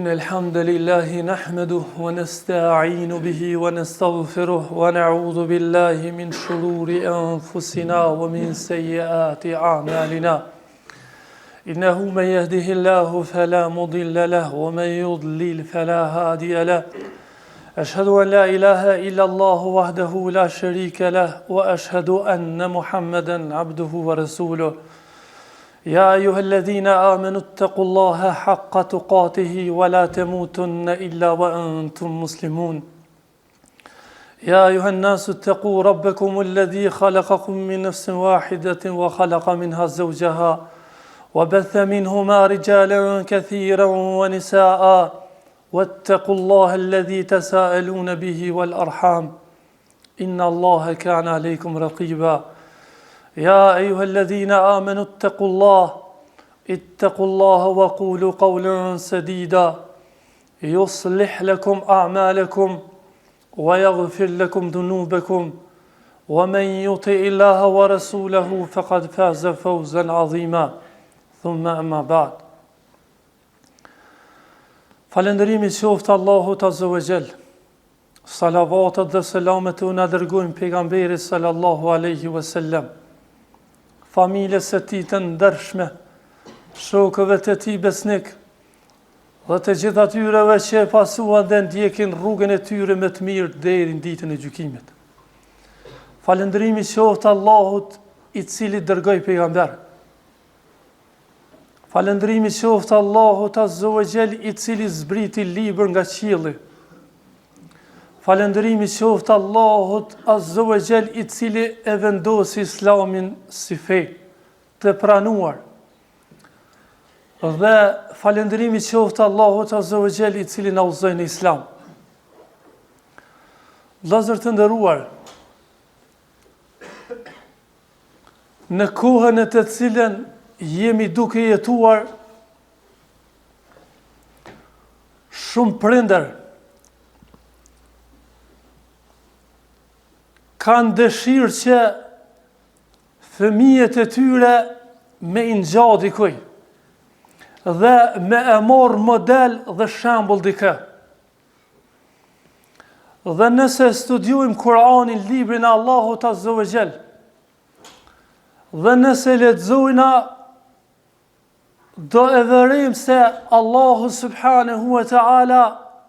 إن الحمد لله نحمده ونستعين به ونستغفره ونعوذ بالله من شرور أنفسنا ومن سيئات أعمالنا إنه من يهده الله فلا مضل له ومن يضلل فلا هادي له أشهد أن لا إله إلا الله وحده لا شريك له وأشهد أن محمدا عبده ورسوله يا أيها الذين آمنوا اتقوا الله حق تقاته ولا تموتن إلا وأنتم مسلمون يا أيها الناس اتقوا ربكم الذي خلقكم من نفس واحدة وخلق منها زوجها وبث منهما رجالا كثيرا ونساء واتقوا الله الذي تساءلون به والأرحام إن الله كان عليكم رقيبا يا أيها الذين آمنوا اتقوا الله وقولوا قولا سديدا يصلح لكم أعمالكم ويغفر لكم ذنوبكم ومن يطع الله ورسوله فقد فاز فوزا عظيما ثم أما بعد Falëndërimi qoftë Allahut Azza wa Jall. Salavatet dhe selamet unë dërgojmë pejgamberit sallallahu alaihi wasallam, familjes së tij të ndershme, shokëve të tij besnik, dhe të gjithë atyreve që e pasuan dhe ndjekin rrugën e tyre më të mirë deri në ditën e gjykimit. Falëndërimi qoftë Allahut I cili dërgoi pejgamber. Falëndrimi qoftë Allahut Azza wa Jall I cili zbriti libër nga qielli. Falëndrimi qoftë Allahut Azza wa Jall I cili e vendosi Islamin si fe të pranuar. Dhe falëndrimi qoftë Allahut Azza wa Jall I cili na udhëzoi në Islam. Vëllezër të nderuar, në kohën e të cilën jemi duke jetuar, shumë prindër kanë dëshirë që fëmijët e tyre me I ngjatë dikujt dhe me e marr model dhe shembull dikë. Dhe nëse studiojmë Kur'anin, librin e Allahut Azza wa Jall, dhe nëse lexojna, do e vërejmë se Allahu subhanahu wa ta'ala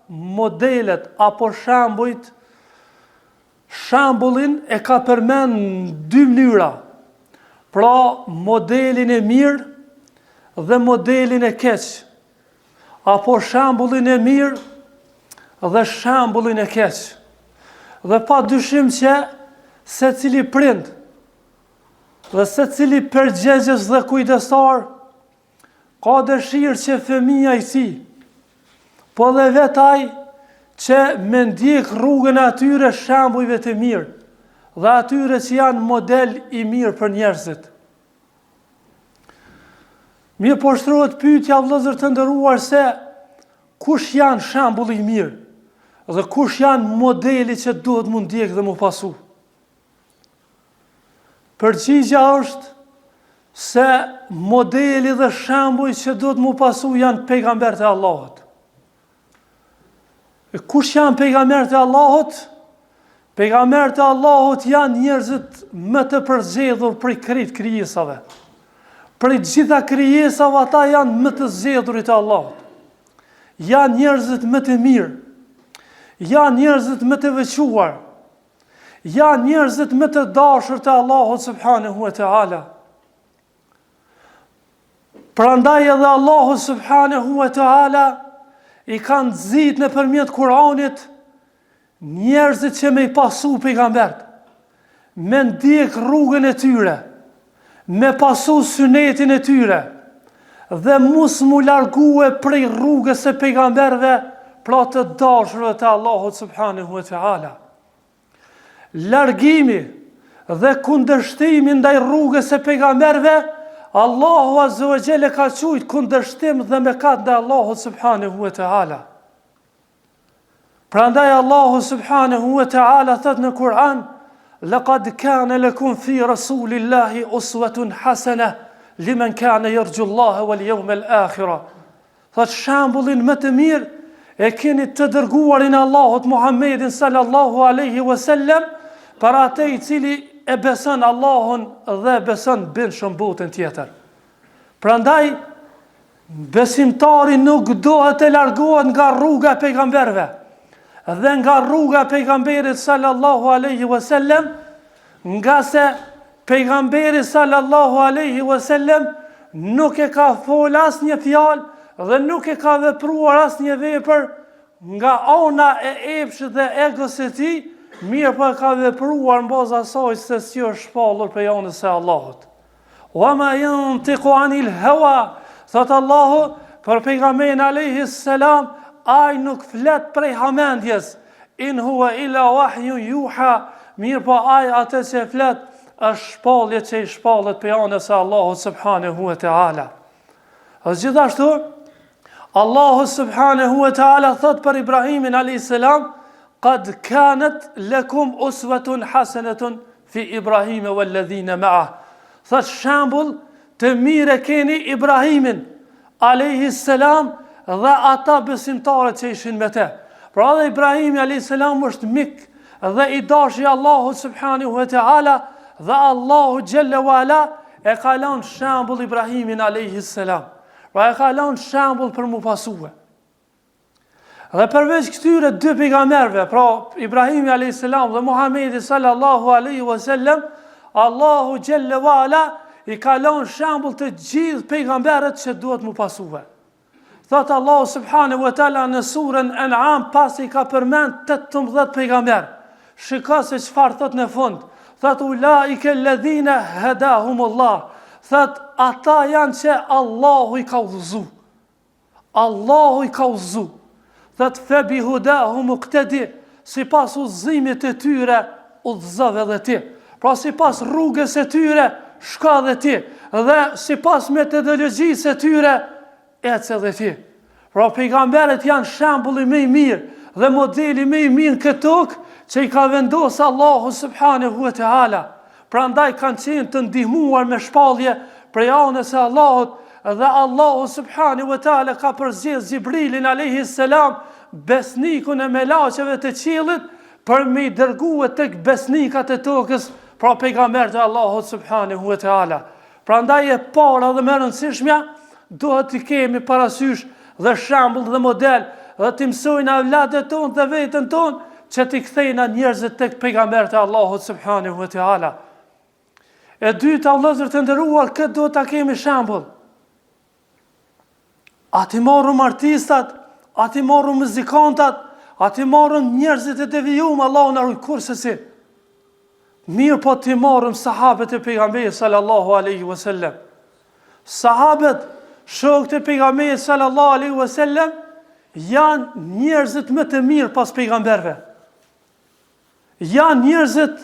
modelet apo shembullin e ka përmend në dy mënyra. Pra modelin e mirë dhe modelin e keq. Apo shembullin e mirë dhe shembullin e keq. Dhe pa dyshim që secili prind dhe secili përgjegjës dhe kujdestar ka dëshirë që fëmija I tij, po dhe vetaj që me ndjek rrugën e atyre shembujve të mirë dhe atyre që janë model I mirë për njerëzit. Mirë po shtrohet pyetja, vëllezër të nderuar, se kush janë shembulli I mirë dhe kush janë modeli që duhet mu ndjek dhe mu pasu. Përgjigja është se modeli dhe shembuj që duhet mu pasu janë pejgambert e Allahut. E kush janë pejgambert e Allahut? Pejgambert e Allahut janë njerëzit më të përzgjedhur prej krejt krijesave. Prej gjitha krijesave ata janë më të zgjedhurit e Allahut. Janë njerëzit më të mirë. Janë njerëzit më të veçuar. Janë njerëzit më të dashur të Allahut subhanahu wa ta'ala. Prandaj edhe Allahu subhanahu wa ta'ala I kanë nxit nëpërmjet Kur'anit njerëzit që me I pasu pejgambert, me ndjek rrugën e tyre, me pasu sunetin e tyre, dhe mos mu largue prej rrugës e pejgamberve, pra të dashurve të Allahut subhanahu wa ta'ala. Largimi dhe kundërshtimi ndaj rrugës e pejgamberve, Allahu Azza wa Jalla ka thujt kundërshtim dhe mëkat ndaj Allahut subhanahu wa ta'ala. Prandaj Allahu subhanahu wa ta'ala thot në Kur'an: "Laqad kana lakum fi rasulillahi uswatun hasana liman kana yarju Allah wal yawmal akhir." Thot shembullin më të mirë e keni të dërguarin Allahut Muhammedin sallallahu alaihi wasallam, për atë i cili e beson Allahun dhe beson shumë botën tjetër. Prandaj besimtari nuk dohet të largohet nga rruga e pejgamberëve dhe nga rruga e pejgamberit sallallahu alaihi wasallam, nga se pejgamberi sallallahu alaihi wasallam nuk e ka fol asnjë fjalë dhe nuk e ka vepruar asnjë vepër nga ana e epshit dhe egos së tij, mirë po ka vepruar në bazë asaj se si është shpallur për anës së Allahut. Wa ma yantiqu anil hawa, thot Allahu për pejgamberin alayhi salam, ai nuk flet prej hamendjes, in huwa illa wahyu yuha, mirë po ai atë që flet është shpallje që i shpallet për anës së Allahut subhanahu wa taala. Gjithashtu Allahu subhanahu wa ta'ala thot për Ibrahimin a.s. Qad kanat lakum uswatun hasanatun fi Ibrahim wal ladhina ma'ah. Thot shembull të mirë keni Ibrahimin a.s. dhe ata besimtarët që ishin me te. Pra dhe Ibrahimi a.s. është mik dhe i dashi Allahu subhanahu wa ta'ala, dhe Allahu jalla wa ala e ka lënë shembull Ibrahimin a.s. Pra e ka lënë shembull për mu pasue. Dhe përveç këtyre dy pejgamberëve, pra Ibrahimi a.s. dhe Muhamedi sallallahu alaihi wasallam, Allahu jalla wa ala i ka lënë shembull të gjithë pejgamberët që duhet mu pasue. Thot Allahu subhanahu wa taala në surën An'am, pasi ka përmend 18 pejgamber. Shiko se çfarë thot në fund. Thot ulaika alladhina hadahumullah. Thot ata janë që Allahu i ka udhëzu. Allahu i ka udhëzu. Thot fe bihudahu muqtadi, sipas udhëzimit të tyre udhëzove dhe ti. Pra sipas rrugës së tyre shka dhe ti, dhe sipas metodologjisë së tyre ecë dhe ti. Pra pejgamberët janë shembulli më i mirë dhe modeli më i mirë këtë tokë që i ka vendosur Allahu subhanahu wa taala. Prandaj kanë qenë të ndihmuar me shpallje prej anës së Allahut, dhe Allahu subhanahu wa taala ka përzgjedhur Xhibrilin alayhi salam, besnikun e melaqeve të qiellit, për me i dërguar tek besnikat e tokës, pra pejgamberët e Allahut subhanahu wa taala. Prandaj e para dhe më e rëndësishmja duhet të kemi parasysh dhe shembull dhe model, dhe të mësojnë avladet tonë dhe veten tonë që t'i kthejna njerëzit tek pejgamberët e Allahut subhanahu wa taala. E dyta, vëllezër të nderuar, këtë do ta kemi shembull. A ti marrëm artistat, a ti marrëm muzikantat, a ti marrëm njerëzit e devijuar, Allahu na ruaj kurse si. Mirë po ti marrëm sahabët e pejgamberit sallallahu alaihi wasallam. Sahabët, shokët e pejgamberit sallallahu alaihi wasallam, janë njerëzit më të mirë pas pejgamberëve. Janë njerëzit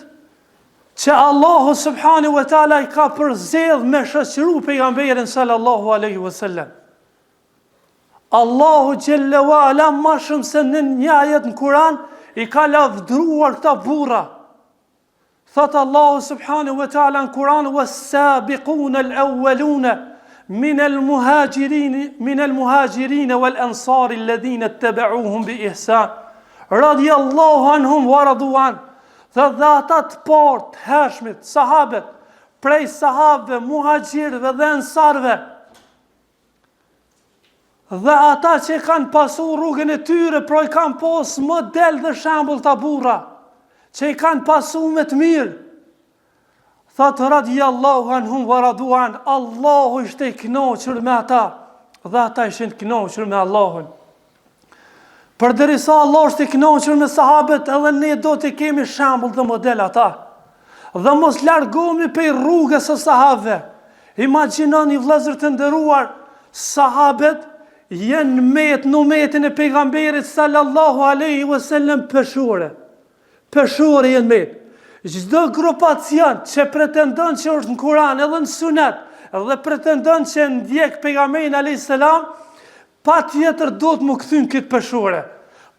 që Allahu subhanahu wa taala i ka përzgjedhur me shoqëru pejgamberin sallallahu alaihi wasallam. Allahu jalla wa ala më shumë se në një ajet në Kur'an i ka lavdruar këta burra. Thot Allahu subhanahu wa taala në Kur'an: "Was-sabiquna al-awwaluna min al-muhajirin wal-ansar alladhina ittaba'uuhum bi ihsan radiyallahu anhum wa radu an." Dhe ata të parë të hershmit, sahabët, prej sahabëve, muhajirëve dhe ansarëve, dhe ata që kanë pasur rrugën e tyre, pra i kanë pas model dhe shembull të burra, që i kanë pasur me të mirë. Thot radiyallahu anhum wa radu an, Allahu ishte i kënaqur me ata, dhe ata ishin të kënaqur me Allahun. Përderisa Allah është i kënaqur me sahabët, edhe ne do të kemi shembull dhe model ata. Dhe mos largohemi prej rrugës së sahabëve. Imagjinoni vëllezër të nderuar, sahabët janë në umetin e pejgamberit sallallahu alaihi wasallam peshore. Peshore janë me. Çdo grupacion që pretendon që është në Kur'an edhe në Sunet, dhe pretendon që ndjek pejgamberin alayhis salam, pa tjetër do të më këthyn këtë peshore.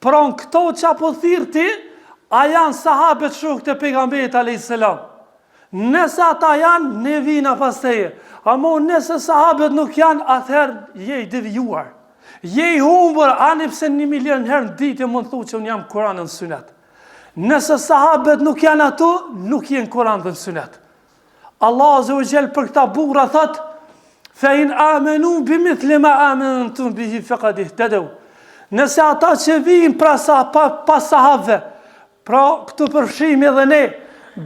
Pra në këto që apo thirë ti, a janë sahabët shokët e pejgamberit alayhis salam. Nëse ata janë, ne vina pas teje. Amo nëse sahabët nuk janë, atëherë je i devijuar. Je i humbur, ani pse 1 milion herë në ditë mund thu që unë jam Kur'an dhe në sunet. Nëse sahabët nuk janë ato, nuk jenë Kur'an dhe në sunet. Allah Azza wa Jall për këta burra thot: "Fa in amanu bimithli ma amantum bihi faqad ihtadaw." Nëse ata që vijnë pas sahabëve, pra këtu përfshijmë edhe ne,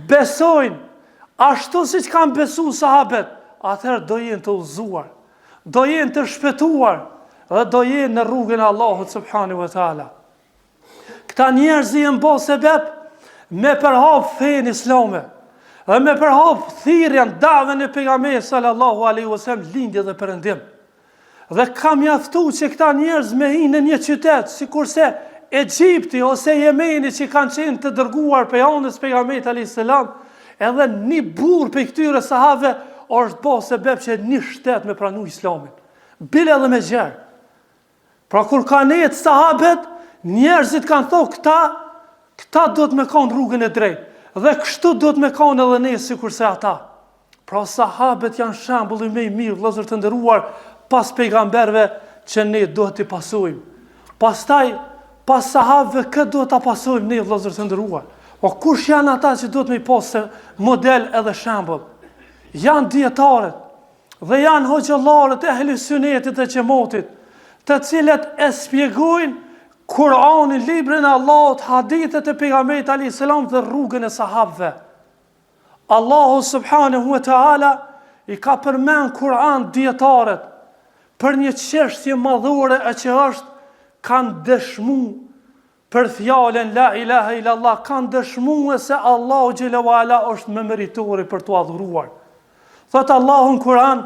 besojnë ashtu siç kanë besuar sahabët, atëherë do jenë të udhëzuar, do jenë të shpëtuar dhe do jenë në rrugën e Allahut subhanahu wa taala. Këta njerëz janë bërë sebeb me përhap fenë islame, dhe me përhap thirrjen, davën e pejgamberit sallallahu alaihi wasallam, lindje dhe perëndim. Dhe ka mjaftuar që këta njerëz me hinë në një qytet, sikurse Egjipti ose Jemeni që kanë qenë të dërguar pejonës pejgamberit alayhis salam, edhe një burr për këtyre sahabëve është bërë sebeb që një shtet me pranu islamin. Bile edhe me gjerë. Pra kur kanë jetë sahabët, njerëzit kanë thonë këta do të me kanë rrugën e drejtë. Dhe kështu do të me kanë edhe ne sikurse ata. Pra sahabët janë shembulli më i mirë, vëllezër të nderuar, pas pejgamberve që ne do t'i pasojmë. Pastaj, pas sahabëve këtë do t'a pasojmë ne, vëllezër të nderuar. O kush janë ata që do të me pasë model edhe shembull? Janë dietarët dhe janë hoxhallarët e ehli sunetit dhe xhamatit, të cilët e shpjegojnë Kur'anin, librin e Allahut, hadithet e pejgamberit alayhis salam dhe rrugën e sahabëve. Allahu subhanahu wa taala i ka përmend Kur'an dietarët për një çështje madhore e që është kanë dëshmu për fjalën la ilaha illallah, kanë dëshmuar se Allahu xhela wala është më meritori për t'u adhuruar. Thot Allahu në Kur'an: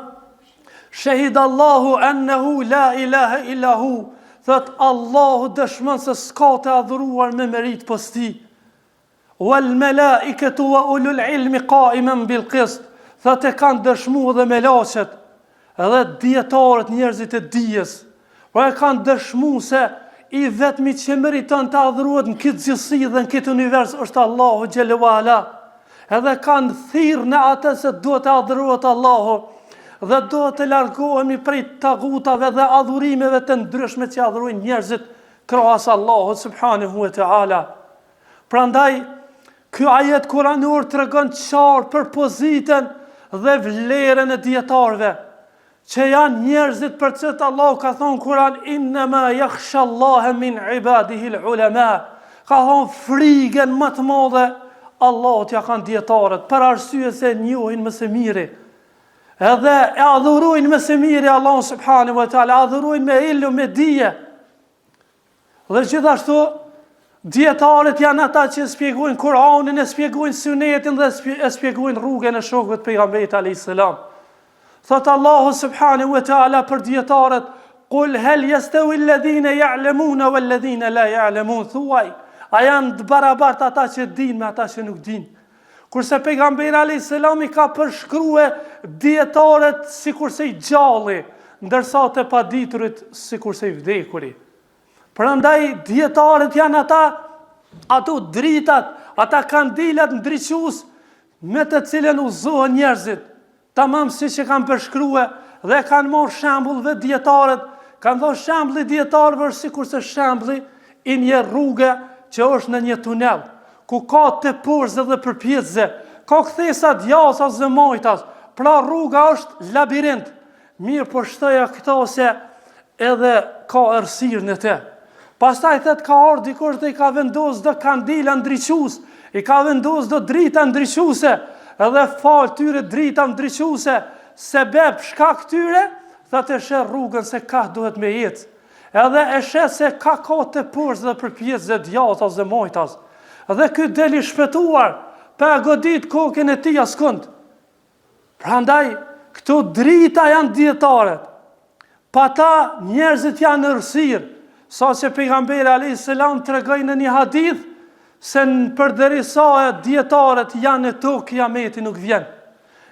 "Shahidallahu annahu la ilaha illa hu." Thot Allahu dëshmon se s'ka të adhuruar me merit pas tij. "Wal malaikatu wa ulul ilmi qa'iman bil qist." Thot e kanë dëshmuar dhe melaqet, edhe dietarët, njerëzit e dijes, por e kanë dëshmuar se i vetmi që meriton të adhurohet në këtë gjithësi dhe në këtë univers është Allahu xhela wala. Edhe kanë thirrë në atë se duhet të adhurohet Allahu dhe duhet të largohemi prej tagutave dhe adhurimeve të ndryshme që adhurojnë njerëzit krahas Allahut subhanahu wa taala. Prandaj ky ajet kuranor tregon qartë për pozitën dhe vlerën e dietarëve, që janë njerëzit për cilët Allahu ka thonë Kur'an: "Innama yakhsha Allaha min ibadihi al-ulama." Ka thonë frikën më të madhe Allahut ja kanë dietarët, për arsye se njohin më së miri. Edhe e adhurojnë më së miri Allahun subhanahu wa taala, adhurojnë me ilm, me dije. Dhe gjithashtu dietarët janë ata që shpjegojnë Kur'anin, e shpjegojnë sunetin dhe e shpjegojnë rrugën e shokëve të pejgamberit alayhis salam. Thot Allahu subhanahu wa taala për dietarët: "Qul hal yastawi alladhina ya'lamuna wal ladhina la ya'lamun." Thuaj, a janë të barabartë ata që dinë me ata që nuk dinë? Kurse pejgamberi alayhis salam i ka përshkruar dietarët sikurse i gjalli, ndërsa të paditurit sikurse i vdekuri. Prandaj dietarët janë ato dritat, ata kandilat ndriçues me të cilën udhëzohen njerëzit. Tamam si që kanë përshkrue dhe kanë marrë shembullve dietarët, kanë dhënë shembulli dietarëve sikurse shembulli i një rruge që është në një tunel, ku ka të porzë dhe përpjedzë, ka kthesa djasa dhe majtas, pra rruga është labirint. Mirë po shtoja këto se edhe ka errësirë në te. Pastaj thot ka ardhur dikush dhe i ka vendosur do kandila ndriçues, i ka vendosur do drita ndriçuese, edhe falë tyre drita ndriçuese, sebeb shkak tyre, thot e sheh rrugën se ka duhet me jetë. Edhe e sheh se ka të porzë dhe përpjedzë djathas dhe majtas. Dhe ky del i shpëtuar, pa godit kokën e tij askund. Prandaj këto drita janë dietarët. Pa ta njerëzit janë errësirë, sa që pejgamberi alayhis salam tregoi në një hadith se përderisa dietarët janë në tokë, kiameti nuk vjen.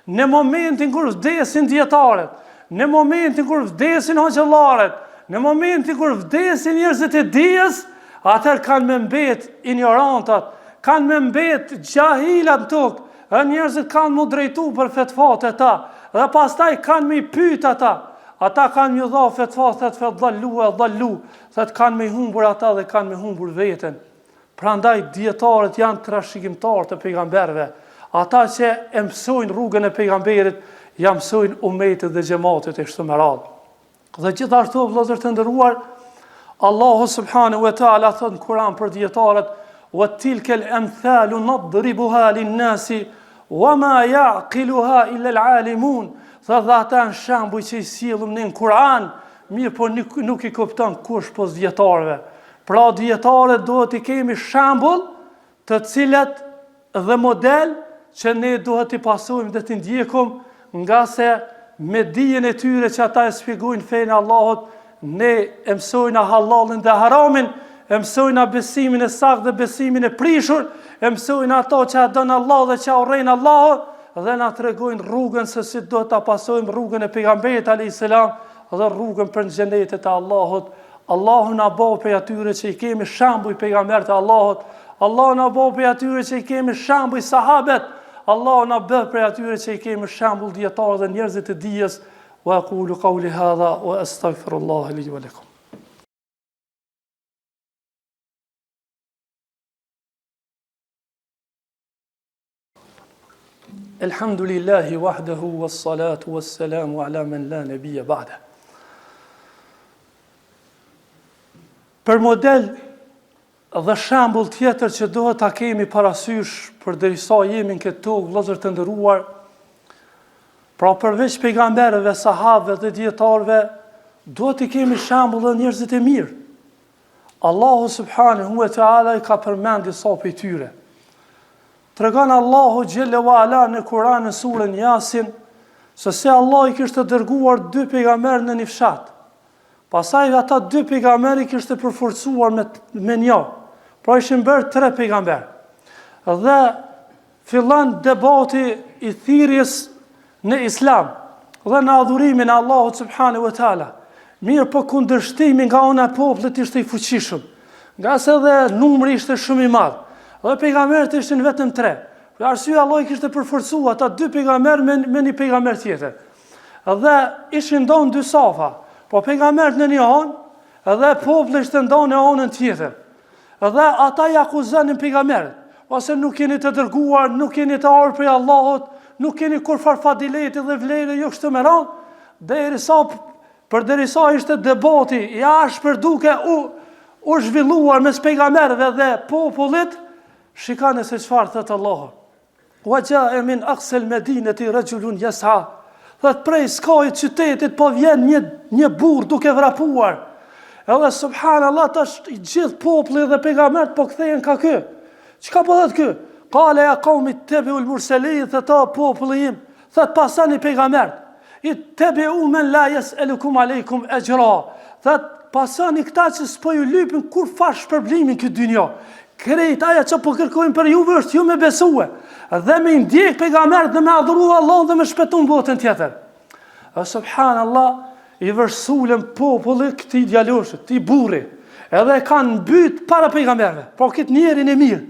Në momentin kur vdesin dietarët, në momentin kur vdesin hoxhallarët, në momentin kur vdesin njerëzit e dijes, atëherë kanë me mbet ignorantat, kanë me mbet gjahilat në tokë, dhe njerëzit kanë mu drejtu për fetfat e ta, dhe pastaj kanë me i pyet ata, Ata kanë më dha fetva, thotë dallu, thotë kanë me humbur ata dhe kanë me humbur veten. Prandaj dietarët janë trashëgimtarë të pejgamberëve. Ata që e mësojnë rrugën e pejgamberit, ja mësojnë umetit dhe xhamatit e kështu me radhë. Dhe gjithashtu vëllezër të nderuar, Allahu subhanahu wa taala thot në Kur'an për dietarët: "Wa tilka al-amthalu nadribuha lin-nasi wa ma ya'qiluha illa al-alimun." Dhe ata janë shembuj që i sjellëm në Kur'an, mirë po nuk i kupton kush pos dietarëve. Pra dietarët duhet i kemi shembull të cilat dhe model që ne duhet i pasojmë dhe të ndjekum, nga se me dijen e tyre që ata e shpjegojnë fenë Allahut, ne e mësojna halalin dhe haramin, e mësojna besimin e saktë dhe besimin e prishur, e mësojna ato që a dënë Allah dhe që a urrejnë Allah, dhe na tregojnë rrugën se si do ta pasojmë rrugën e pejgamberit alayhis salam dhe rrugën për xhenetin e Allahut. Allahu na bëj për atyre që i kemi shembuj pejgamberit të Allahut. Allahu na bëj për atyre që i kemi shembuj sahabet. Allahu na bëj për atyre që i kemi shembull dietarë dhe njerëzit e dijes. Wa aqulu qawli hadha wa astaghfirullah li wa lakum. Elhamdulillahi wahdahu wassalatu wassalamu ala man la nabiyya ba'da. Për model dhe shembull tjetër që duhet ta kemi parasysh përderisa jemi në këtë tokë, vëllezër të nderuar, pra përveç pejgamberëve, sahabëve dhe dietarëve, duhet të kemi shembull dhe njerëzit e mirë. Allahu subhanahu wa taala i ka përmendur disa prej tyre. Tregon Allahu xhelle wa ala në Kur'an në surën Yasin se Allah i kishte dërguar 2 pejgamberë në një fshat. Pastaj ata 2 pejgamberë i kishte përforcuar me një. Pra ishin bërë 3 pejgamberë. Dhe fillon debati i thirrjes në Islam dhe në adhurimin e Allahut subhanahu wa taala. Mirë po kundërshtimi nga ana e popullit ishte i fuqishëm, nga se dhe numri ishte shumë i madh. Dhe pejgamberët ishin vetëm 3. Për arsye Allah i kishte përforcuar ata 2 pejgamberë me një pejgamber tjetër. Dhe ishin ndonë 2 safa, po pejgamberët në një anë dhe populli ishte ndonë në anën tjetër. Dhe ata i akuzonin pejgamberët, ose nuk keni të dërguar, nuk keni të ardhur prej Allahut, nuk keni kur farfadileti dhe vlerë jo kështu me radhë, derisa ishte debati i ashpër duke u zhvilluar mes pejgamberëve dhe popullit. Shikani se çfarë thot Allahu. Wa ja'a min aqsal madinati rajulun yas'a. Thot prej skajit qytetit po vjen një burr duke vrapuar. Edhe subhanallahu tash i gjithë populli dhe pejgamberët po kthehen ka ky. Çka po thot ky? Qala ya qaumi ittabi'u al-mursalin, thata populli im, thot pasani pejgambert. Ittabi'u man la yas'alukum alaykum ajra. Thot pasani këta që s'po ju lypin kur fash shpërblimin këtë dynjë. Krejt aja që po kërkojnë për juve është ju me besue dhe me ndjek pejgamberët dhe me adhuru Allah dhe me shpëtu në botën tjetër. Subhanallah, i vërsulën populli këti djaloshët, këti burri, edhe kanë mbyt para pejgamberëve, po këtë njerin e mirë.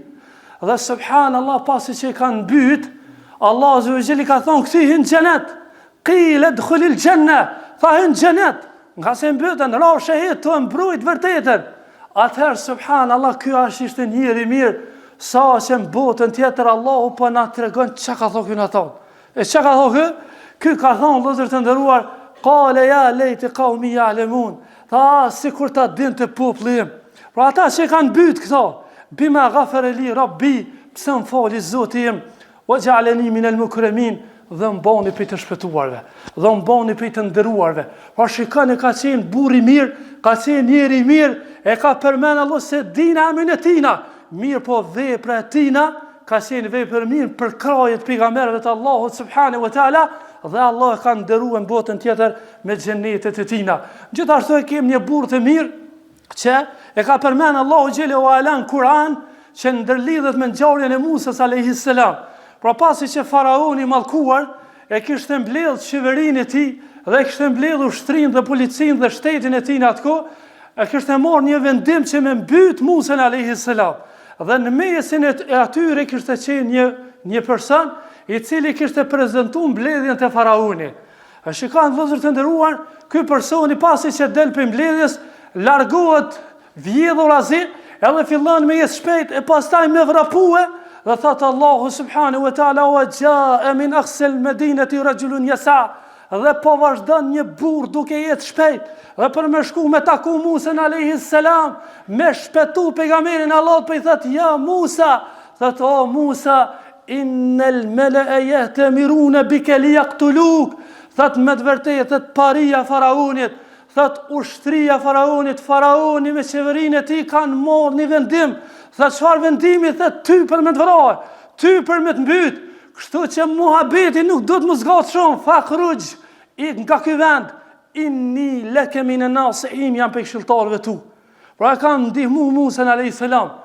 Dhe subhanallah, pasi që i kanë mbyt, Allah azhujeli ka thonë këti hynë xhenet, qile dkhulil xhenne, tha hynë xhenet, nga se mbytën, ra shahid të mbrojt vërtetën. Atëherë, subhanallah, kjo ishte njëri mirë, sa që në botën tjetër Allahu po na tregon çka ka thonë në ato. E çka ka thonë? Ky ka thonë vëllezër të nderuar, qale ya leyti qaumi ya'lamun. Tha sikur ta dinte populli im. Pra ata që kanë mbyt këto, bima ghafara li rabbi, pse më fali Zoti im, wa ja'alani min al-mukramin, dhe më bani për të shpëtuarve, dhe më bani për të nderuarve. Pa shikoni, ka qenë burri mirë, ka qenë njeri mirë, e ka përmenë Allah se dina amin e tina, mirë po vepra e tina, ka qenë vepër mirë për krajet pejgamberëve të Allahut subhanahu wa taala, dhe Allah ka nderuar në botën tjetër me xhenetet e tina. Gjithashtu e kemi një burrë të mirë që e ka përmenë Allahu xhelalu ala në Kur'an, që ndërlidhet me ngjarjen e Musës alayhis salam. Pra pasi që faraoni mallkuar e kishte mbledh qeverinë e tij dhe kishte mbledh ushtrinë dhe policinë dhe shtetin e tij në atë kohë, e kishte marrë një vendim që me mbyt Musën alayhis salam. Dhe në mesin e atyre kishte qenë një person i cili kishte prezantuar mbledhjen te faraoni. A shikojnë vëllezër të nderuar, ky personi pasi që del për mbledhjes, largohet vjedhur azi, edhe fillon me jetë shpejt, e pastaj me vrapue, dhe thëtë Allahu subhanahu wa ta'ala, wa ja'a min aqsal madinati rajulun yasa, dhe po vazhdon një burr duke jetë shpejt, dhe për me shku me taku Musa alayhi salam, me shpetu pejgamberin Allah, për i thëtë, ja Musa, thëtë, o Musa, innal mala'a yahtamiruna bika liyaqtuluk, thëtë me të vërtetë, thëtë paria faraonit, thëtë ushtria faraonit, faraoni me qeverinë e tij kanë marrë një vendim, thëtë çfarë vendimi, thëtë ty për me të vrarë, ty për me të mbyt, kështu që muhabeti nuk do të më zgatë shumë, fakhruj, nga ky vend, inni leke mine nasihin, jam për këshilltarëve tu. Pra e ka ndihmu Musa alayhis salam,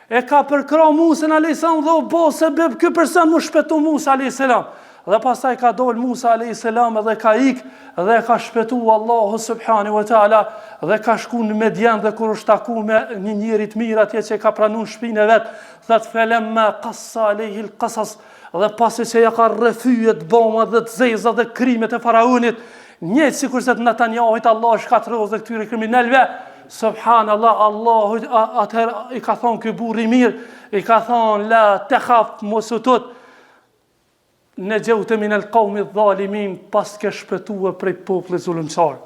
e ka përkra Musa alayhis salam dhe u bo se beb ky person mu shpetu Musa alayhis salam. Dhe pastaj ka dol Musa alayhis salam dhe ka ik dhe ka shpetu Allahu subhanahu wa taala dhe ka shku në Median dhe kur është taku me një njeri të mirë atje që ka pranuar shtëpinë e vet, thot falamma qassa alayhi alqasas, dhe pasi që ja ka rrëfyet bomba dhe të zeza dhe krimet e faraonit, njëjtë sikur se të Netanjahut Allah shkatërros dhe këtyre kriminalëve, subhanallah, Allahu atëherë i ka thonë ky burr i mirë, i ka thonë la takhaf mos u tut, në gjevte min el qaumi dhalimin, pas ke shpëtuar prej popullit zullumçar.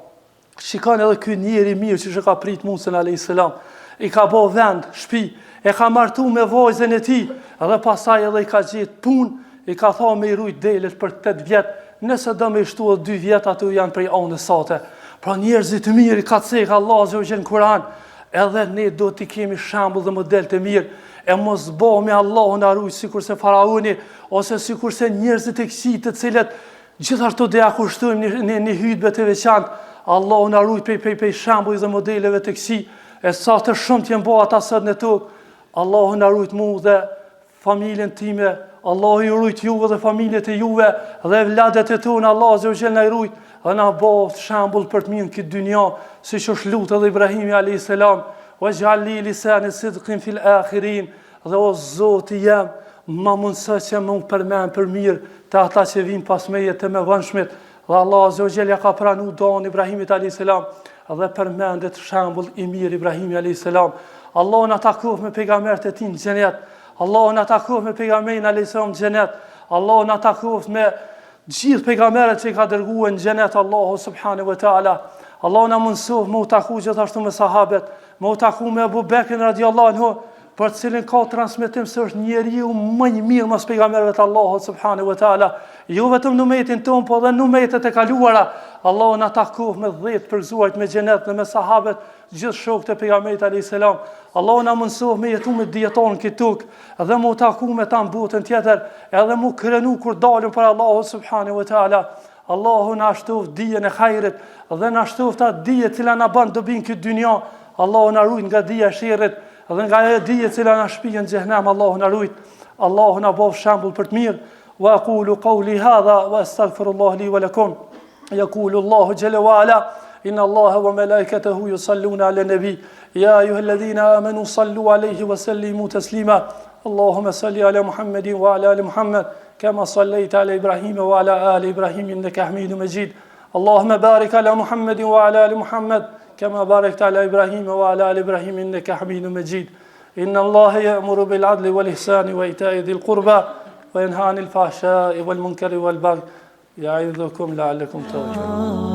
Shikon edhe ky njeri mirë që ka prit Musa alayhis salam, i ka bë vend, shtëpi, e ka martu me vajzën e tij, edhe pastaj edhe i ka gjetë punë, i ka thonë me i rujt delet për 8 vjet, nëse do me shtu 2 vjet ato janë prej anës sate. Pra njerëzit të mirë ka cek Allah azza wa jalla në Kur'an, edhe ne do t'i kemi shembull dhe model të mirë, e mos bëhemi Allahu na ruaj sikur se faraoni ose sikur se njerëzit e këqij të cilët gjithashtu do ja kushtojmë në hutbe të veçantë. Allahu na ruaj prej shembull dhe modeleve të këqij, e sa të shumë të bëhen ata sot në tokë. Allahu na ruaj mua dhe familjen time, Allahu ju ruaj juve dhe familjet e juve dhe vladet e tona, Allahu azza wa jalla na ruaj dhe na bëj shembull për të mirë në këtë dynjë, siç është lutë edhe Ibrahimi alayhis salam, waj'al li lisana sidqin fil akhirin, dhe o Zoti jam, ma mundësë që më përmend për mirë të ata që vinë pas meje të me vënshmit, dhe Allah azza wa jalla ka pranu duan Ibrahimit alayhis salam, dhe përmendet shembull i mirë Ibrahimi alayhis salam. Allah na takov me pejgambert e tij në xhenet, Allah na takov me pejgamberin alayhis salam në xhenet, Allah na takov me gjithë pejgamberët që i ka dërguar në xhenet Allahu subhanahu wa taala. Allah na mundësof me u taku gjithashtu me sahabet, me u taku me Abu Bekrin radhiyallahu anhu, për të cilin ka transmetim se është njeriu më i mirë mas pejgamberëve të Allahut subhanahu wa taala, jo vetëm në umetin ton, po edhe në umetet e kaluara. Allahu na takov me 10 përgëzuarit me xhenet dhe me sahabet, gjithë shokët e pejgamberit alayhis salam. Allahu na mësof me jetu me dieton këtë tokë, dhe mu taku me ta në botën tjetër, edhe mu krenu kur dalim për Allahut subhanahu wa taala. Allahu na shtof dijen e hajrit dhe na shtof ta dije e cila na bën dobin këtë dynjë. Allahu na ruaj nga dija e sherrit dhe nga ajo dije e cila na shpihen në xhenem. Allahu na ruaj. Allahu na bëf shembull për të mirë. Wa aqulu qawli hadha wa astaghfirullah li wa lakum. Yaqulu Allahu jalla wa ala inna Allaha wa malaikatahu yusalluna ala nabi ya ayyuhalladhina amanu sallu alayhi wa sallimu taslima. Allahumma salli ala Muhammadin wa ala ali Muhammad كما صليت على إبراهيم وعلى آل إبراهيم إنك حميد مجيد. اللهم بارك على محمد وعلى آل محمد كما باركت على إبراهيم وعلى آل إبراهيم إنك حميد مجيد. إن الله يأمر بالعدل والإحسان وإيتاء ذي القربى وينهى عن الفحشاء والمنكر والبغي يعظكم لعلكم تذكرون.